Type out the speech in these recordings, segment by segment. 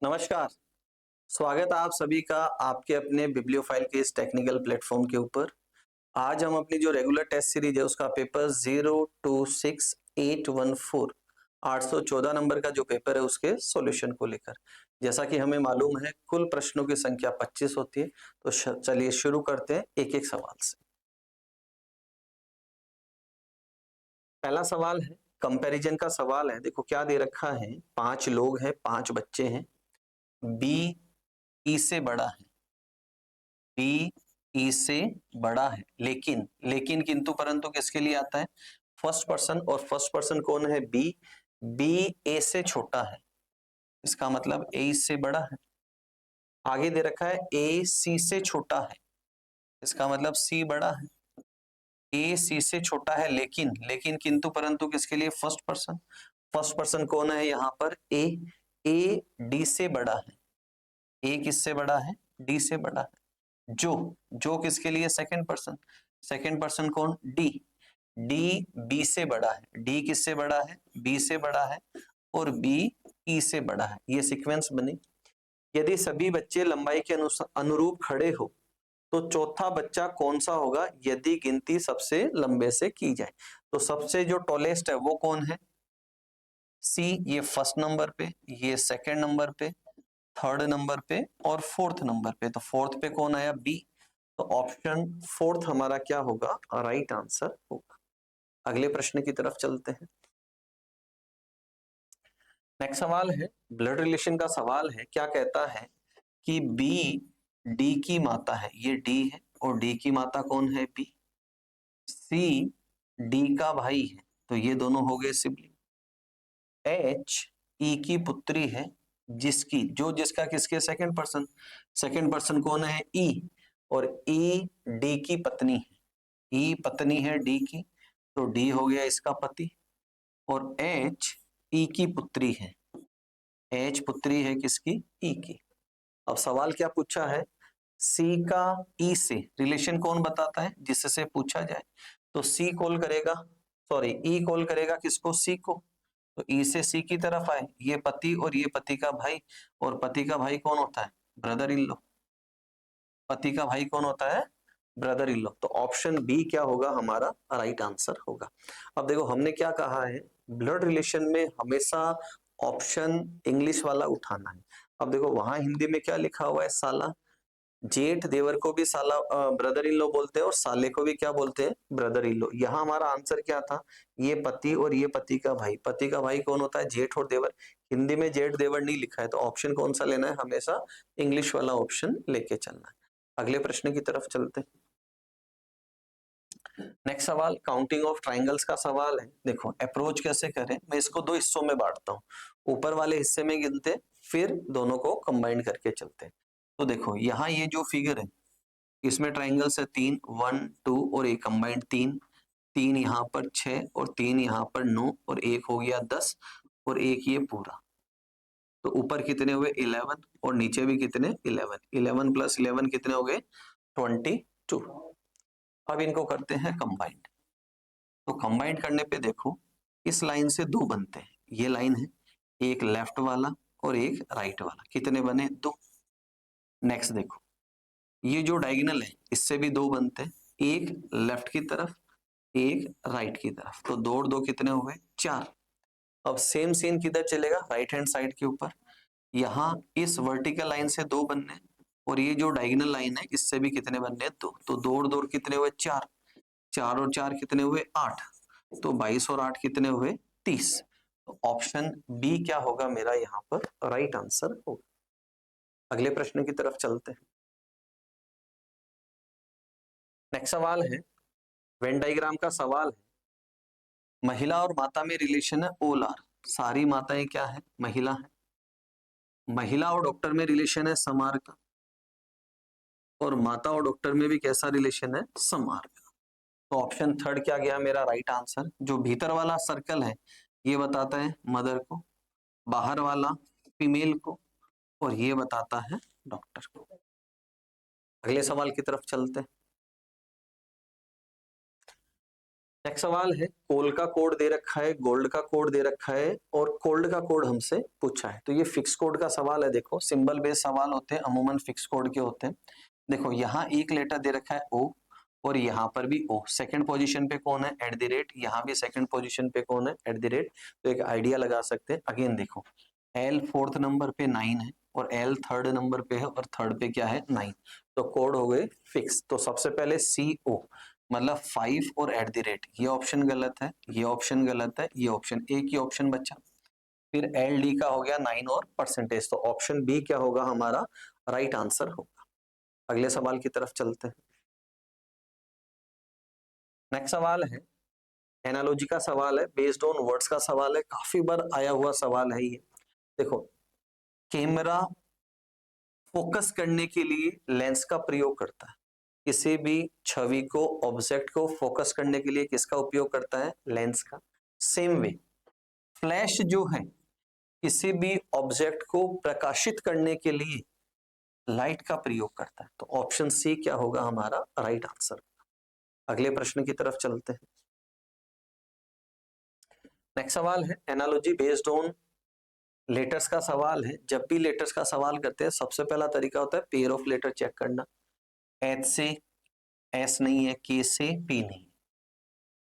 नमस्कार। स्वागत है आप सभी का आपके अपने बिब्लियोफाइल के इस टेक्निकल प्लेटफॉर्म के ऊपर। आज हम अपनी जो रेगुलर टेस्ट सीरीज है उसका पेपर 026814 814 नंबर का जो पेपर है उसके सॉल्यूशन को लेकर, जैसा कि हमें मालूम है कुल प्रश्नों की संख्या 25 होती है। तो चलिए शुरू करते हैं एक एक सवाल से। पहला सवाल है कंपैरिजन का सवाल है। देखो क्या दे रखा है, 5 लोग हैं, 5 बच्चे हैं। बी ई से बड़ा है, बी ई से बड़ा है, लेकिन लेकिन किंतु परंतु किसके लिए आता है? First person. और फर्स्ट पर्सन कौन है? बी। बी ए से छोटा है, इसका मतलब ए से बड़ा है। आगे दे रखा है ए सी से छोटा है, इसका मतलब सी बड़ा है। ए सी से छोटा है, लेकिन लेकिन किंतु परंतु किसके लिए? First person. फर्स्ट पर्सन कौन है यहाँ पर? ए। ए डी से बड़ा है, ए किससे बड़ा है? डी से बड़ा है। जो जो किसके लिए? Second person. सेकंड पर्सन कौन? डी। डी बी से बड़ा है, डी किससे बड़ा है? बी से बड़ा है। और बी ई से बड़ा है। ये सीक्वेंस बनी। यदि सभी बच्चे लंबाई के अनुरूप खड़े हो तो चौथा बच्चा कौन सा होगा यदि गिनती सबसे लंबे से की जाए? तो सबसे जो टॉलेस्ट है वो कौन है? सी। ये फर्स्ट नंबर पे, ये सेकंड नंबर पे, थर्ड नंबर पे और फोर्थ नंबर पे। तो फोर्थ पे कौन आया? बी। तो ऑप्शन फोर्थ हमारा क्या होगा? राइट आंसर होगा। अगले प्रश्न की तरफ चलते हैं। नेक्स्ट सवाल है ब्लड रिलेशन का सवाल है। क्या कहता है कि बी डी की माता है, ये डी है, और डी की माता कौन है? बी। सी डी का भाई है, तो ये दोनों हो गए सिबलिंग। एच ई की पुत्री है, जिसकी जो जिसका किसके? Second person. सेकंड पर्सन कौन है? ई। और ई डी की पत्नी है, ई पत्नी है डी की, तो डी हो गया इसका पति। और एच ई की पुत्री है, एच पुत्री है किसकी? ई की। अब सवाल क्या पूछा है? सी का ई से रिलेशन कौन बताता है जिससे पूछा जाए? तो सी कॉल करेगा, सॉरी ई कॉल करेगा किसको? सी को। तो ई से सी की तरफ आए, ये पति और ये पति का भाई। और पति का भाई कौन होता है? Brother in law. पति का भाई कौन होता है? Brother in law. तो ऑप्शन बी क्या होगा हमारा? राइट आंसर होगा। अब देखो हमने क्या कहा है, ब्लड रिलेशन में हमेशा ऑप्शन इंग्लिश वाला उठाना है। अब देखो वहां हिंदी में क्या लिखा हुआ है? साला। जेठ देवर को भी साला ब्रदर इन लॉ बोलते हैं, और साले को भी क्या बोलते हैं? Brother in law. यहाँ हमारा आंसर क्या था? ये पति और ये पति का भाई। पति का भाई कौन होता है? जेठ और देवर। हिंदी में जेठ देवर नहीं लिखा है, तो ऑप्शन कौन सा लेना है? हमेशा इंग्लिश वाला ऑप्शन लेके चलना है। अगले प्रश्न की तरफ चलते हैं। नेक्स्ट सवाल काउंटिंग ऑफ ट्राइंगल्स का सवाल है। देखो अप्रोच कैसे करें, मैं इसको दो हिस्सों में बांटता हूँ। ऊपर वाले हिस्से में गिनते, फिर दोनों को कंबाइन करके चलते हैं। तो देखो यहाँ ये जो फिगर है, इसमें ट्राइंगल्स है 3, 1 2 और एक कंबाइंड 3। 3 यहाँ पर 6 और 3 यहाँ पर 9 और एक हो गया 10 और एक ये पूरा। तो ऊपर कितने हुए? 11 और नीचे भी कितने? 11। 11 प्लस 11 कितने हो गए? 22। अब इनको करते हैं कंबाइंड। तो कंबाइंड करने पे देखो इस लाइन से दो बनते हैं, ये लाइन है, एक लेफ्ट वाला और एक राइट वाला। कितने बने? 2। नेक्स्ट देखो ये जो डायगोनल है इससे भी दो बनते हैं, एक लेफ्ट की तरफ एक राइट की तरफ। तो दो और दो कितने हो गए? 4। अब सेम सीन किधर चलेगा? राइट हैंड साइड के ऊपर। यहाँ इस वर्टिकल लाइन से दो बनने हैं, और ये जो डायगोनल लाइन है इससे भी कितने बनने हैं? 2। तो दो और दो कितने हुए? 4। 4 और 4 कितने हुए? 8। तो 22 और 8 कितने हुए? 30। तो ऑप्शन बी क्या होगा मेरा यहाँ पर? राइट आंसर होगा। अगले प्रश्न की तरफ चलते हैं। नेक्स्ट सवाल है वेन डायग्राम का सवाल है। महिला और माता में रिलेशन है ओल आर। सारी माताएं क्या है? महिला है। महिला और डॉक्टर में रिलेशन है समार का, और माता और डॉक्टर में भी कैसा रिलेशन है? समार का। तो ऑप्शन थर्ड क्या गया मेरा राइट आंसर? जो भीतर वाला सर्कल है ये बताता है मदर को, बाहर वाला फीमेल को, और ये बताता है डॉक्टर को। अगले सवाल की तरफ चलते हैं। नेक्स्ट सवाल है, कोल का कोड दे रखा है, गोल्ड का कोड दे रखा है और कोल्ड का कोड हमसे पूछा है। तो ये फिक्स कोड का सवाल है। देखो सिंबल बेस्ड सवाल होते हैं, अमूमन फिक्स कोड के होते हैं। देखो यहाँ एक लेटर दे रखा है ओ और यहाँ पर भी ओ। सेकंड पोजीशन पे कौन है? At the rate. यहाँ भी सेकंड पोजीशन पे कौन है? At the rate. तो एक आइडिया लगा सकते हैं। अगेन देखो एल फोर्थ नंबर पे 9 है और एल थर्ड नंबर पे है और थर्ड पे क्या है? 9। तो कोड हो गए फिक्स। तो सबसे पहले सी ओ मतलब 5 और एट द रेट, ये ऑप्शन गलत है, ये ऑप्शन गलत है, ये ऑप्शन, एक ही ऑप्शन बचा। फिर एल डी का हो गया 9 और परसेंटेज। तो ऑप्शन बी क्या होगा हमारा? राइट आंसर होगा। अगले सवाल की तरफ चलते हैं। नेक्स्ट सवाल है एनालॉजी का सवाल है, बेस्ड ऑन वर्ड्स का सवाल है, काफी बार आया हुआ सवाल है ये। देखो कैमरा फोकस करने के लिए लेंस का प्रयोग करता है। किसी भी छवि को, ऑब्जेक्ट को फोकस करने के लिए किसका उपयोग करता है? लेंस का। सेम वे फ्लैश जो है किसी भी ऑब्जेक्ट को प्रकाशित करने के लिए लाइट का प्रयोग करता है। तो ऑप्शन सी क्या होगा हमारा? Right answer. अगले प्रश्न की तरफ चलते हैं। नेक्स्ट सवाल है एनालॉजी बेस्ड ऑन लेटर्स का सवाल है। जब भी लेटर्स का सवाल करते हैं सबसे पहला तरीका होता है पेयर ऑफ लेटर चेक करना। एच से एस नहीं है, के से पी नहीं।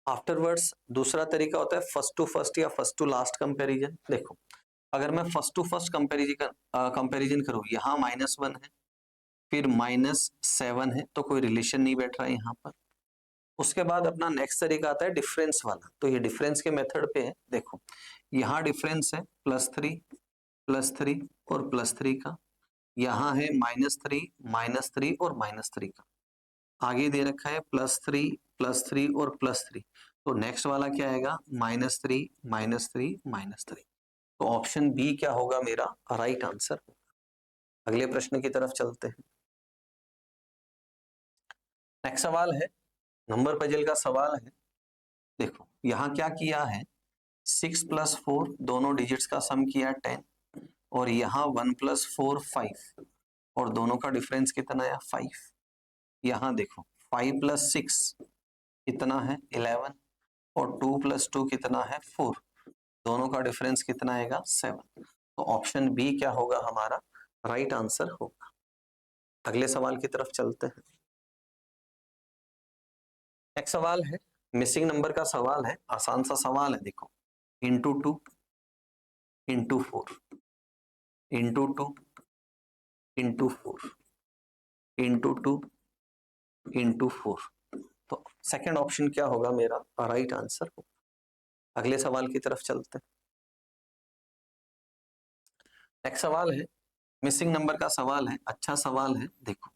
आफ्टरवर्ड्स दूसरा तरीका होता है फर्स्ट टू फर्स्ट या फर्स्ट टू लास्ट कंपैरिजन। देखो अगर मैं फर्स्ट टू फर्स्ट कंपैरिजन करूं, यहाँ -1 है, फिर -7 है, तो कोई रिलेशन नहीं बैठ रहा है यहाँ पर। उसके बाद अपना नेक्स्ट तरीका आता है डिफरेंस वाला। तो ये डिफरेंस के मेथड पे है। देखो यहाँ डिफरेंस है +3 और +3 का, यहाँ है -3 और -3 का, आगे दे रखा है +3 और +3। तो नेक्स्ट वाला क्या आएगा? -3 तो ऑप्शन बी क्या होगा मेरा? Right answer. अगले प्रश्न की तरफ चलते हैं। नेक्स्ट सवाल है नंबर पजल का सवाल है। देखो यहाँ क्या किया है, 6 + 4 दोनों डिजिट्स का सम किया 10 और यहाँ 1 + 4 5 और दोनों का डिफरेंस कितना है? 5। यहाँ देखो 5 + 6 कितना है? 11 और 2 + 2 कितना है? 4। दोनों का डिफरेंस कितना आएगा? 7। तो ऑप्शन बी क्या होगा हमारा? राइट आंसर होगा। अगले सवाल की तरफ चलते हैं। नेक्स्ट सवाल है मिसिंग नंबर का सवाल है, आसान सा सवाल है। देखो into 2 into 4 into 2 into 4 into 2 into 4। तो सेकंड ऑप्शन क्या होगा मेरा? राइट आंसर होगा। अगले सवाल की तरफ चलते हैं। नेक्स्ट सवाल है मिसिंग नंबर का सवाल है, अच्छा सवाल है। देखो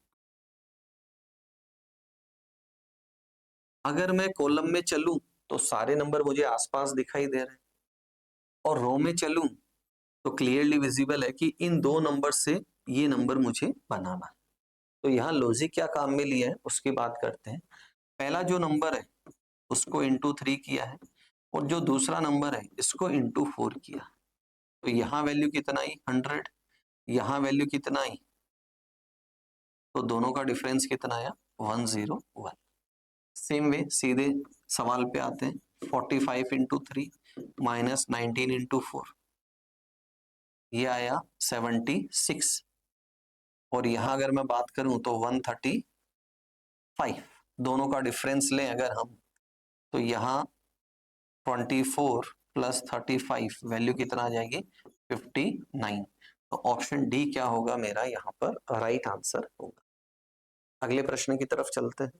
अगर मैं कॉलम में चलूं तो सारे नंबर मुझे आसपास दिखाई दे रहे हैं और रो में चलूं तो क्लियरली विजिबल है कि इन दो नंबर से ये नंबर मुझे बनाना है। तो यहाँ लॉजिक क्या काम में लिया है उसकी बात करते हैं। पहला जो नंबर है उसको इंटू 3 किया है और जो दूसरा नंबर है इसको इंटू 4 किया। तो यहाँ वैल्यू कितना आई? 100। यहाँ वैल्यू कितना आई? तो दोनों का डिफरेंस कितना आया? 101। सेम वे सीधे सवाल पे आते हैं। 45 इंटू 3 -19 इंटू 4, ये आया 76। और यहाँ अगर मैं बात करूं तो 135। दोनों का डिफरेंस लें अगर हम, तो यहाँ 24 + 35 वैल्यू कितना आ जाएगी? 59। तो ऑप्शन डी क्या होगा मेरा यहाँ पर? राइट आंसर होगा। अगले प्रश्न की तरफ चलते हैं।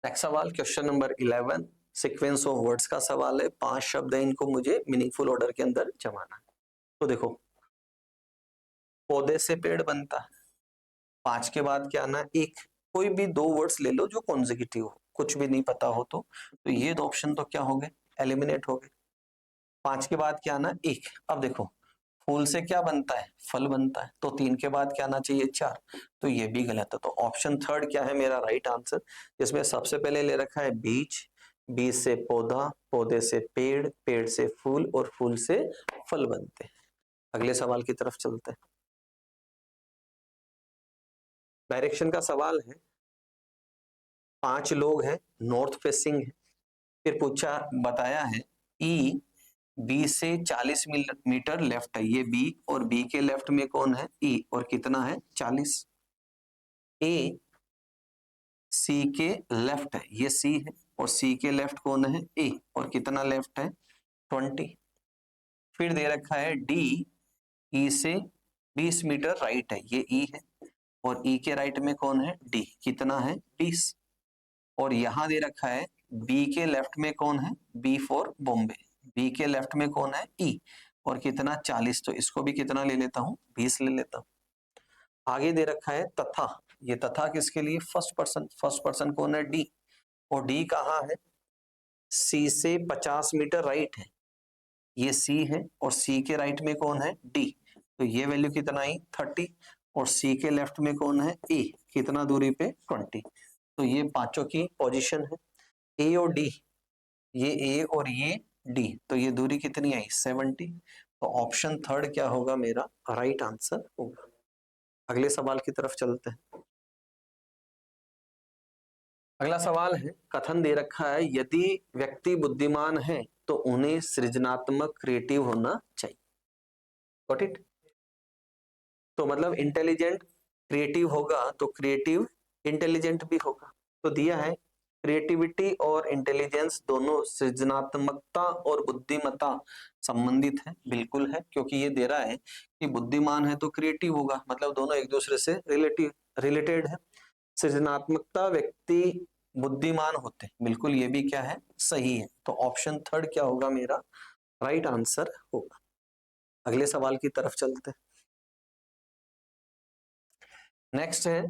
नेक्स्ट सवाल question number 11 sequence of words का सवाल है। 5 शब्द है, इनको मुझे मीनिंगफुल ऑर्डर के अंदर जमाना है। तो देखो पौधे से पेड़ बनता है, 5 के बाद क्या आना? एक। कोई भी दो वर्ड्स ले लो जो कॉन्जिक्यूटिव हो, कुछ भी नहीं पता हो तो ये दो ऑप्शन तो क्या हो गए? एलिमिनेट हो गए। 5 के बाद क्या आना? एक। अब देखो फूल से क्या बनता है? फल बनता है। तो 3 के बाद क्या आना चाहिए? 4। तो ये भी गलत है। तो ऑप्शन थर्ड क्या है मेरा राइट आंसर? जिसमें सबसे पहले ले रखा है बीज, बीज से पौधा, पौधे से पेड़, पेड़ से फूल और फूल से फल बनते हैं। अगले सवाल की तरफ चलते हैं। डायरेक्शन का सवाल है। 5 लोग हैं, नॉर्थ फेसिंग है। फिर पूछा बताया है ई बी से 40 मीटर लेफ्ट है, ये बी और बी के लेफ्ट में कौन है ई, और कितना है 40। ए सी के लेफ्ट है, ये सी है, और सी के लेफ्ट कौन है ए, और कितना लेफ्ट है 20। फिर दे रखा है डी ई से 20 मीटर राइट है, ये ई है, और ई के राइट में कौन है डी, कितना है 20। और यहां दे रखा है बी के लेफ्ट में कौन है, बी फॉर बॉम्बे, बी के लेफ्ट में कौन है ई, और कितना 40। तो इसको भी कितना ले लेता हूं 20 ले लेता हूं। आगे दे रखा है तथा, ये तथा किसके लिए फर्स्ट पर्सन, फर्स्ट पर्सन कौन है डी, और डी कहाँ है सी से 50 मीटर राइट है, ये सी है, और सी के राइट में कौन है डी, तो ये वैल्यू कितना आई 30, और सी के लेफ्ट में कौन है ए, कितना दूरी पे 20। तो ये पांचों की पोजीशन है, ए और डी, ये ए और ये डी, तो ये दूरी कितनी आई 70। तो ऑप्शन थर्ड क्या होगा मेरा राइट आंसर होगा। अगले सवाल की तरफ चलते हैं। अगला सवाल है, कथन दे रखा है यदि व्यक्ति बुद्धिमान है तो उन्हें सृजनात्मक क्रिएटिव होना चाहिए। Got it. तो मतलब इंटेलिजेंट क्रिएटिव होगा तो क्रिएटिव इंटेलिजेंट भी होगा। तो दिया है क्रिएटिविटी और इंटेलिजेंस दोनों सृजनात्मकता और बुद्धिमत्ता संबंधित है, बिल्कुल है, क्योंकि ये दे रहा है कि बुद्धिमान है तो क्रिएटिव होगा, मतलब दोनों एक दूसरे से रिलेटेड है। सृजनात्मकता व्यक्ति बुद्धिमान होते हैं, बिल्कुल ये भी क्या है सही है। तो ऑप्शन थर्ड क्या होगा मेरा राइट आंसर होगा। अगले सवाल की तरफ चलते हैं। नेक्स्ट है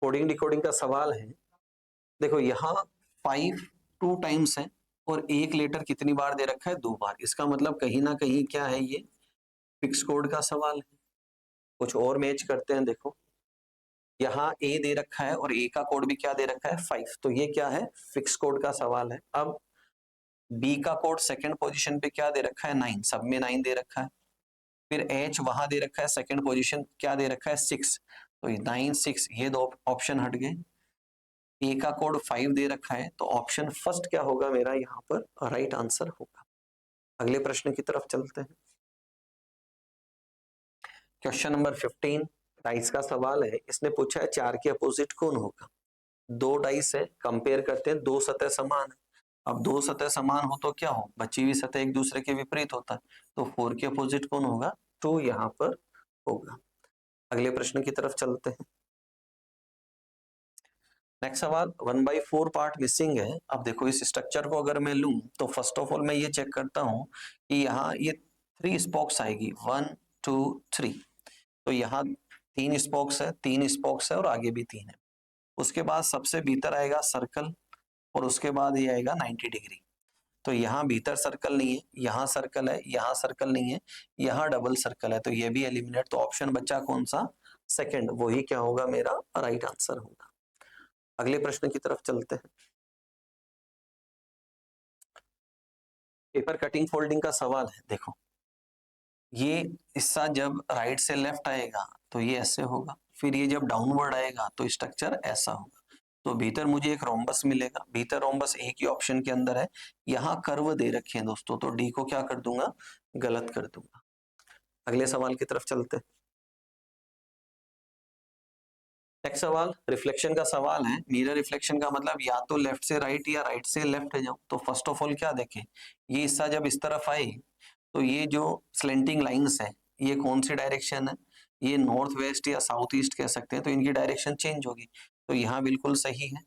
कोडिंग डिकोडिंग का सवाल है। देखो यहाँ 5 2 टाइम्स है, और एक लेटर कितनी बार दे रखा है 2 बार, इसका मतलब कहीं ना कहीं क्या है ये फिक्स कोड का सवाल है। कुछ और मैच करते हैं। देखो यहाँ ए दे रखा है और ए का कोड भी क्या दे रखा है 5, तो ये क्या है फिक्स कोड का सवाल है। अब बी का कोड सेकंड पोजीशन पे क्या दे रखा है 9, सब में 9 दे रखा है। फिर एच वहां दे रखा है सेकंड पोजीशन क्या दे रखा है 6, तो 9 6 ये दो ऑप्शन हट गए। ए का कोड 5 दे रखा है, तो ऑप्शन फर्स्ट क्या होगा मेरा यहाँ पर राइट आंसर होगा। अगले प्रश्न की तरफ चलते हैं। क्वेश्चन नंबर 15 डाइस का सवाल है। इसने पूछा है 4 के अपोजिट कौन होगा। 2 डाइस है, कंपेयर करते हैं, 2 सतह समान है। अब 2 सतह समान हो तो क्या हो, बची हुई सतह एक दूसरे के विपरीत होता है, तो 4 के अपोजिट कौन होगा, तो यहाँ पर होगा। अगले प्रश्न की तरफ चलते हैं। नेक्स्ट सवाल 1/4 पार्ट मिसिंग है। अब देखो इस स्ट्रक्चर को अगर मैं लूं तो फर्स्ट ऑफ ऑल मैं ये चेक करता हूं कि यहाँ ये 3 स्पोक्स आएगी 1 2 3, तो यहाँ 3 स्पोक्स है, 3 स्पोक्स है और आगे भी 3 है। उसके बाद सबसे भीतर आएगा सर्कल, और उसके बाद ये आएगा 90 डिग्री। तो यहाँ भीतर सर्कल नहीं है, यहाँ सर्कल है, यहाँ सर्कल नहीं है, यहाँ डबल सर्कल है, तो ये भी एलिमिनेट। तो ऑप्शन बचा कौन सा सेकंड, वही क्या होगा मेरा राइट आंसर होगा। अगले प्रश्न की तरफ चलते हैं। पेपर कटिंग फोल्डिंग का सवाल है। देखो ये हिस्सा जब राइट से लेफ्ट आएगा तो ये ऐसे होगा, फिर ये जब डाउनवर्ड आएगा तो स्ट्रक्चर ऐसा होगा। तो भीतर मुझे एक रोम्बस मिलेगा, भीतर रोम्बस एक ही ऑप्शन के अंदर है। यहाँ कर्व दे रखे हैं दोस्तों, तो डी को क्या कर दूंगा गलत कर दूंगा। अगले सवाल की तरफ चलते हैं। नेक्स्ट सवाल रिफ्लेक्शन का सवाल है। मिरर रिफ्लेक्शन का मतलब या तो लेफ्ट से राइट या राइट से लेफ्ट है जाऊं। तो फर्स्ट ऑफ ऑल क्या देखें, ये हिस्सा जब इस तरफ आए तो ये जो स्लेंटिंग लाइंस है ये कौन सी डायरेक्शन है, ये नॉर्थ वेस्ट या साउथ ईस्ट कह सकते हैं, तो इनकी डायरेक्शन चेंज होगी। तो यहाँ बिल्कुल सही है,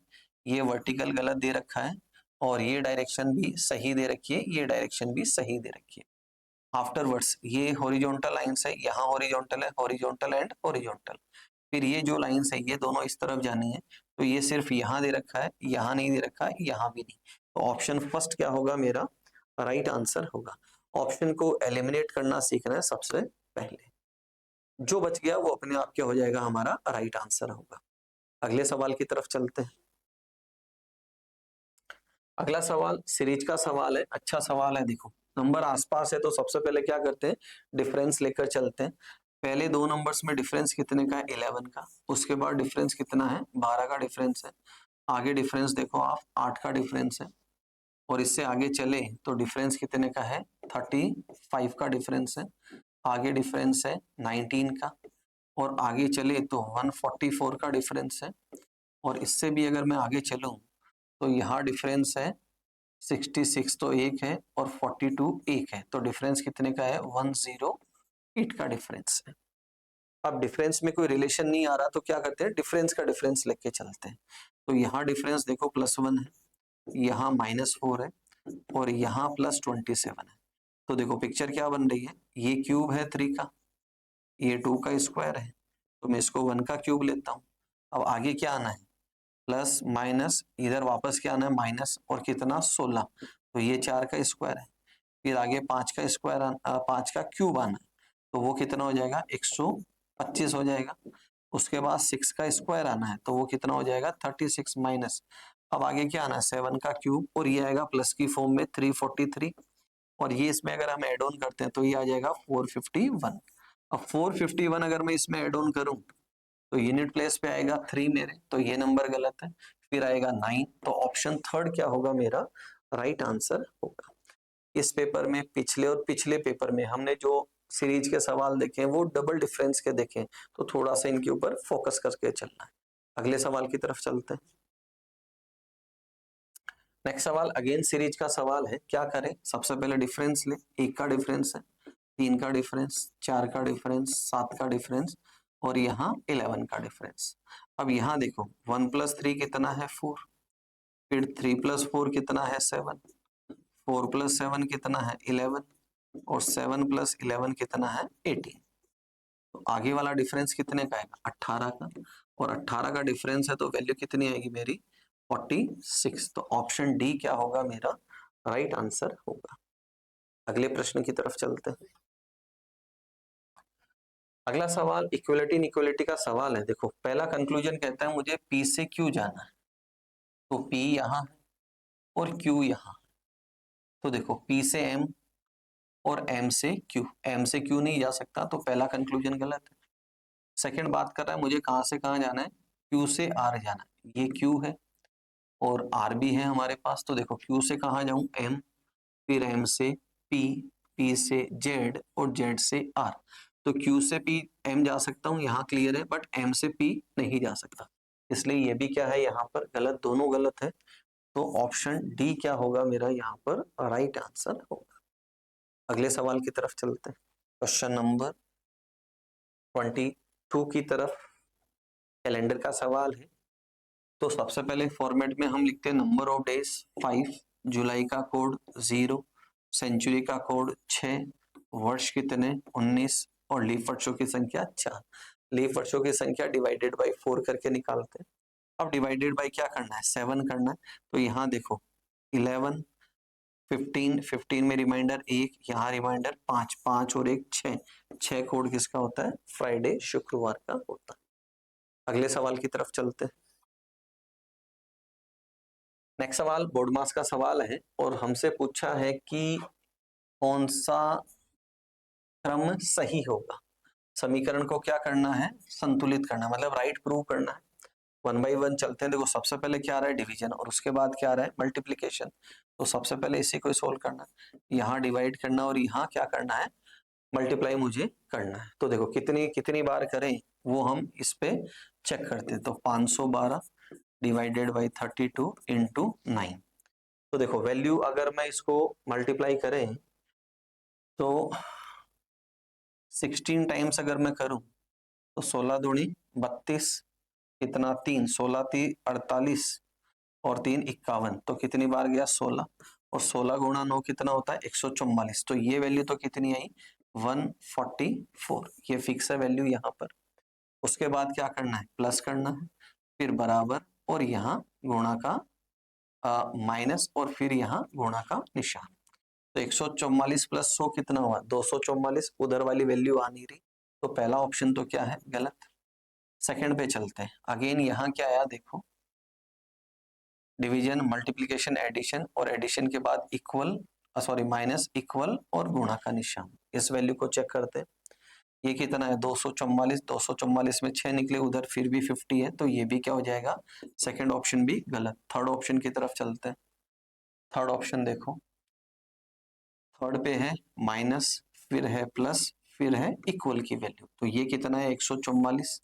ये वर्टिकल गलत दे रखा है, और ये डायरेक्शन भी सही दे रखी है, ये डायरेक्शन भी सही दे रखी है। आफ्टरवर्ड्स ये हॉरिजॉन्टल लाइंस है, यहाँ हॉरिजॉन्टल है, हॉरिजॉन्टल एंड हॉरिजॉन्टल। फिर ये जो लाइंस है ये दोनों इस तरफ जानी है, तो ये सिर्फ यहाँ दे रखा है, यहाँ नहीं दे रखा है, यहाँ भी नहीं। तो ऑप्शन फर्स्ट क्या होगा मेरा राइट आंसर होगा। ऑप्शन को एलिमिनेट करना सीखना है सबसे पहले, जो बच गया वो अपने आप क्या हो जाएगा हमारा राइट आंसर होगा। अगले सवाल की तरफ चलते हैं। अगला सवाल सीरीज का सवाल है, अच्छा सवाल है। देखो नंबर आसपास है तो सबसे पहले क्या करते हैं डिफरेंस लेकर चलते हैं। पहले 2 नंबर्स में डिफरेंस कितने का है 11 का, उसके बाद डिफरेंस कितना है 12 का डिफरेंस है। आगे डिफरेंस देखो आप 8 का डिफरेंस है, और इससे आगे चले तो डिफरेंस कितने का है 35 का डिफरेंस है, आगे डिफरेंस है 19 का, और आगे चले तो 144 का डिफरेंस है, और इससे भी अगर मैं आगे चलूं तो यहाँ डिफरेंस है 66 तो एक है और 42 एक है, तो डिफरेंस कितने का है 108 का डिफरेंस है। अब डिफरेंस में कोई रिलेशन नहीं आ रहा तो क्या करते हैं, डिफरेंस का डिफरेंस लेके चलते हैं। तो यहाँ डिफरेंस देखो +1 है, यहाँ -4 है, और यहाँ +27 है। तो देखो पिक्चर क्या बन रही है, ये क्यूब है 3 का, ये 2 का स्क्वायर है, तो मैं इसको 1 का क्यूब लेता हूँ। अब आगे क्या आना है, प्लस माइनस, इधर वापस क्या आना है माइनस, और कितना 16, तो ये 4 का स्क्वायर है, फिर आगे 5 का स्क्वायर 5 का क्यूब आना है, तो वो कितना हो जाएगा 125 हो जाएगा। उसके बाद 6 का स्क्वायर आना है, तो वो कितना हो जाएगा 36 माइनस, अब आगे क्या आना है 7 का क्यूब, और ये आएगा प्लस की फॉर्म में 343, और ये इसमें अगर हम एड ऑन करते हैं तो ये आ जाएगा 451। अब 451 अगर मैं इसमें एड ऑन करूं तो यूनिट प्लेस पे आएगा 3 मेरे, तो ये नंबर गलत है। फिर आएगा 9, तो ऑप्शन थर्ड क्या होगा मेरा राइट आंसर होगा। इस पेपर में पिछले और पिछले पेपर में हमने जो सीरीज के सवाल देखे वो डबल डिफरेंस के देखे, तो थोड़ा सा इनके ऊपर फोकस करके चलना है। अगले सवाल की तरफ चलते हैं। नेक्स्ट सवाल अगेन सीरीज का सवाल है, क्या करें, सबसे पहले डिफरेंस ले, 1 का डिफरेंस है, 3 का डिफरेंस, 4 का डिफरेंस, 7 का डिफरेंस, और यहाँ 11 का डिफरेंस। अब यहाँ देखो 1 + 3 कितना है 4, फिर 3 + 4 कितना है 7, 4 + 7 कितना है 11, और 7 + 11 कितना है 18। तो आगे वाला डिफरेंस कितने का आएगा 18 का, और 18 का डिफरेंस है तो वैल्यू कितनी आएगी मेरी 46। तो ऑप्शन डी क्या होगा मेरा राइट आंसर होगा। अगले प्रश्न की तरफ चलते हैं। अगला सवाल इक्वलिटी इनइक्वलिटी का सवाल है। देखो पहला कंक्लूजन कहता है मुझे P से Q जाना है, तो P यहाँ है और Q यहाँ, तो देखो P से M और M से Q, M से Q नहीं जा सकता, तो पहला कंक्लूजन गलत है। सेकंड बात कर रहा है मुझे कहां से कहां जाना है, Q से R जाना है, ये Q है और R भी है हमारे पास, तो देखो Q से कहां जाऊं M, फिर M से P, P से Z और Z से R, तो Q से P M जा सकता हूँ, यहाँ क्लियर है, बट M से P नहीं जा सकता, इसलिए ये भी क्या है यहाँ पर गलत, दोनों गलत है। तो ऑप्शन डी क्या होगा मेरा यहाँ पर राइट आंसर होगा। अगले सवाल की तरफ चलते हैं। क्वेश्चन नंबर 22 की तरफ कैलेंडर का सवाल है। तो सबसे पहले फॉर्मेट में हम लिखते हैं नंबर ऑफ डेज 5, जुलाई का कोड 0, सेंचुरी का कोड 6, वर्ष कितने 19, और लीफ वर्षों की संख्या 4। लीफ वर्षों की संख्या डिवाइडेड बाय 4 करके निकालते हैं। अब डिवाइडेड बाय क्या करना है 7 करना है, तो यहाँ देखो 11, 15, 15 में रिमाइंडर 1, यहाँ रिमाइंडर 5, 5 और 1 6, 6 कोड किसका होता है फ्राइडे शुक्रवार का होता है। अगले सवाल की तरफ चलते हैं। नेक्स्ट सवाल बोर्ड मास का सवाल है और हमसे पूछा है कि कौन सा क्रम सही होगा। समीकरण को क्या करना है संतुलित करना, मतलब राइट प्रूव करना है। 1 बाय 1 चलते हैं। देखो सबसे पहले क्या आ रहा है डिवीजन और उसके बाद क्या आ रहा है मल्टीप्लीकेशन, तो सबसे पहले इसी को सोल्व करना है, यहाँ डिवाइड करना और यहाँ क्या करना है मल्टीप्लाई मुझे करना है। तो देखो कितनी कितनी बार करें वो हम इस पे चेक करते हैं। तो 512 डिवाइडेड बाई 32 इंटू 9। तो देखो वैल्यू अगर मैं इसको मल्टीप्लाई करें तो 16 टाइम्स अगर मैं करूं तो 16 दूनी 32, कितना 3, 16 3 48 और 3 51, तो कितनी बार गया 16, और 16 गुणा 9 कितना होता है 144। तो ये वैल्यू तो कितनी आई 144, ये फिक्स है वैल्यू यहाँ पर। उसके बाद क्या करना है प्लस करना है, फिर बराबर, और यहाँ गुणा का माइनस, और फिर यहाँ गुणा का निशान। तो 144 + 100 कितना हुआ 244, उधर वाली वैल्यू आ नहीं रही, तो पहला ऑप्शन तो क्या है गलत। सेकंड पे चलते हैं। अगेन यहाँ क्या आया देखो डिवीजन मल्टीप्लिकेशन एडिशन, और एडिशन के बाद इक्वल सॉरी माइनस इक्वल और गुणा का निशान, इस वैल्यू को चेक करते हैं। ये कितना है 244, 244 में 6 निकले उधर, फिर भी 50 है, तो ये भी क्या हो जाएगा, सेकंड ऑप्शन भी गलत। थर्ड ऑप्शन की तरफ चलते हैं। थर्ड ऑप्शन देखो, थर्ड पे है माइनस, फिर है प्लस, फिर है इक्वल की वैल्यू, तो ये कितना है 144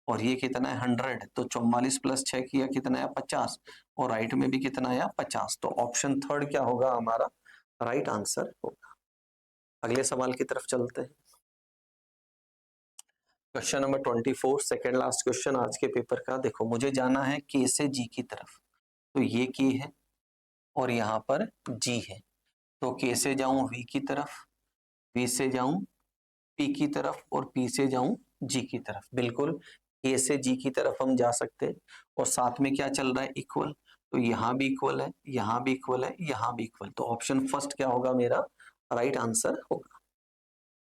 और ये कितना है 100, तो 44 प्लस 6 किया कितना है 50, और राइट में भी कितना आया 50, तो ऑप्शन थर्ड क्या होगा हमारा राइट आंसर होगा। अगले सवाल की तरफ चलते हैं। Question number 24, second last question आज के पेपर का। देखो मुझे जाना है के से जी की तरफ, तो ये के है और यहाँ पर जी है, तो के से जाऊं वी की तरफ, वी से जाऊं पी की तरफ और पी से जाऊं जी की तरफ। बिल्कुल ए से जी की तरफ हम जा सकते हैं, और साथ में क्या चल रहा है इक्वल, तो यहाँ भी इक्वल है, यहाँ भी इक्वल है, यहाँ भी इक्वल, तो ऑप्शन फर्स्ट क्या होगा मेरा राइट आंसर होगा।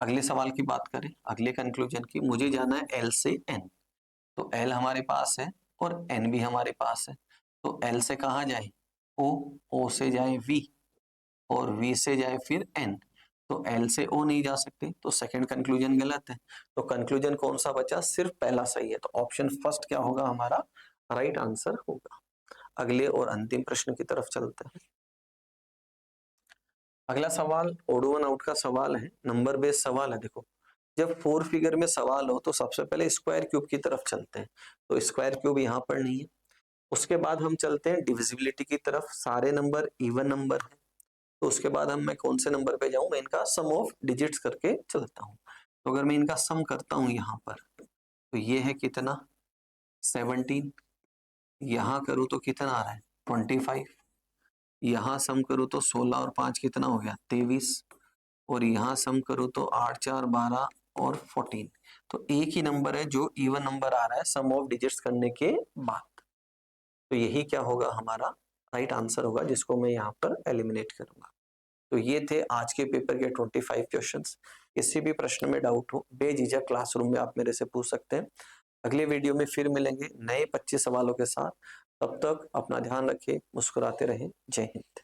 अगले सवाल की बात करें, अगले कंक्लूजन की, मुझे जाना है एल से एन, तो एल हमारे पास है और एन भी हमारे पास है, तो एल से कहाँ जाए ओ, ओ से जाए वी और वी से जाए फिर एन, तो एल से ओ नहीं जा सकते, तो सेकंड कंक्लूजन गलत है। तो कंक्लूजन कौन सा बचा, सिर्फ पहला सही है, तो ऑप्शन फर्स्ट क्या होगा हमारा राइट आंसर होगा। अगले और अंतिम प्रश्न की तरफ चलते हैं। अगला सवाल ओड वन आउट का सवाल है, नंबर बेस्ड सवाल है। देखो जब फोर फिगर में सवाल हो तो सबसे पहले स्क्वायर क्यूब की तरफ चलते हैं, तो स्क्वायर क्यूब यहाँ पर नहीं है। उसके बाद हम चलते हैं डिविजिबिलिटी की तरफ, सारे नंबर इवन नंबर है, तो उसके बाद मैं कौन से नंबर पे जाऊं, मैं इनका सम ऑफ डिजिट्स करके चलता हूँ। तो अगर मैं इनका सम करता हूँ यहाँ पर, तो ये है कितना 17, यहाँ करूँ तो कितना आ रहा है 25, यहाँ सम करूँ तो 16 और 5 कितना हो गया 23, और यहाँ सम करूँ तो 8 4 12 और 14, तो एक ही नंबर है जो इवन नंबर आ रहा है सम ऑफ डिजिट्स करने के बाद, तो यही क्या होगा हमारा राइट आंसर होगा, जिसको मैं यहाँ पर एलिमिनेट करूंगा। तो ये थे आज के पेपर के 25 क्वेश्चंस। किसी भी प्रश्न में डाउट हो बेझिझक क्लासरूम में आप मेरे से पूछ सकते हैं। अगले वीडियो में फिर मिलेंगे नए 25 सवालों के साथ। तब तक अपना ध्यान रखें, मुस्कुराते रहें। जय हिंद।